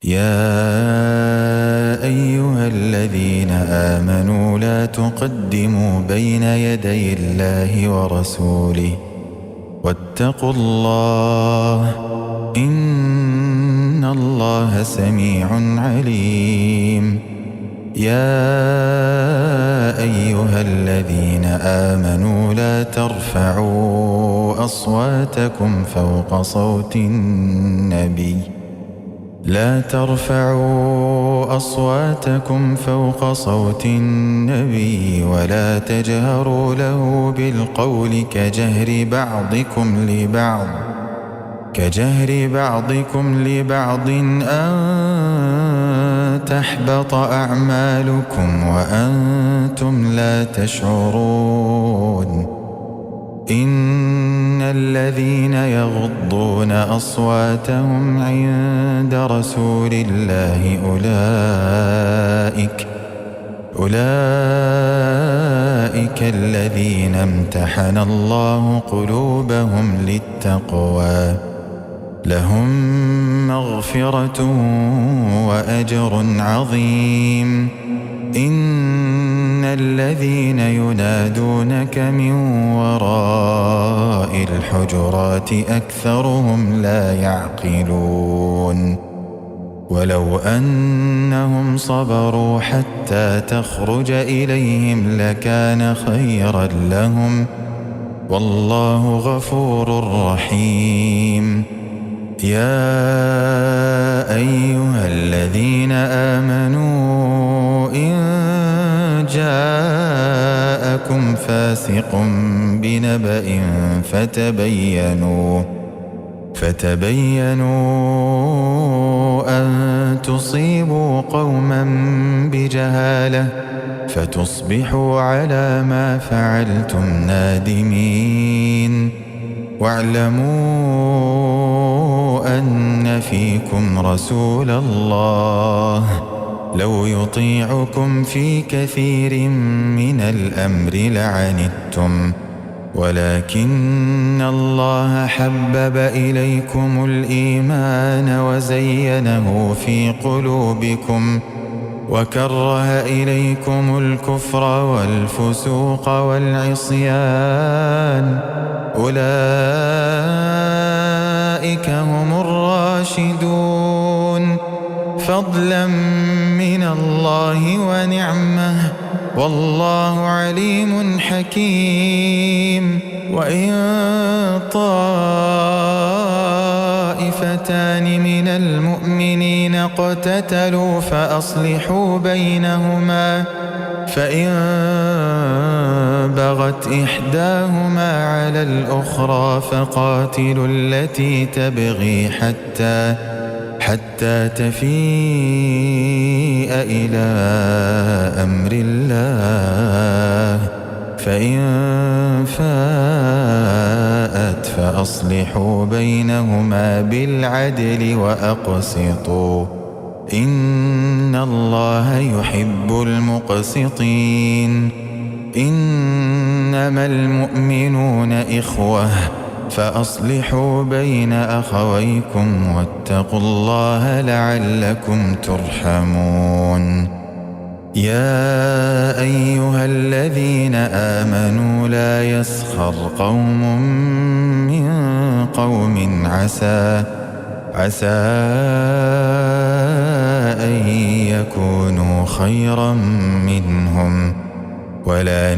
يا أيها الذين آمنوا لا تقدموا بين يدي الله ورسوله واتقوا الله إن الله سميع عليم. يا أيها الذين آمنوا لا ترفعوا أصواتكم فوق صوت النبي ولا تجهروا له بالقول كجهر بعضكم لبعض أن تحبط أعمالكم وأنتم لا تشعرون. إن الذين يغضون أصواتهم عند رسول الله أولئك الذين امتحن الله قلوبهم للتقوى لهم مغفرة وأجر عظيم. إن الذين ينادونك من وراء الحجرات أكثرهم لا يعقلون. ولو أنهم صبروا حتى تخرج إليهم لكان خيرا لهم والله غفور رحيم. يا أيها الذين آمنوا إن جاءكم فاسق بنبأ فتبينوا أن تصيبوا قوما بجهالة فتصبحوا على ما فعلتم نادمين. واعلموا أن فيكم رسول الله لو يطيعكم في كثير من الأمر لعنتم ولكن الله حبب إليكم الإيمان وزينه في قلوبكم وكره إليكم الكفر والفسوق والعصيان أولئك هم الراشدون فضلا من الله ونعمه والله عليم حكيم. وإن طائفتان من المؤمنين اقتتلوا فأصلحوا بينهما فإن بغت إحداهما على الأخرى فقاتلوا التي تبغي حتى تفيء إلى أمر الله فإن فاءت فأصلحوا بينهما بالعدل وأقسطوا إن الله يحب المقسطين. إنما المؤمنون إخوة فأصلحوا بين أخويكم واتقوا الله لعلكم ترحمون. يا أيها الذين آمنوا لا يسخر قوم من قوم عسى أن يكونوا خيرا منهم ولا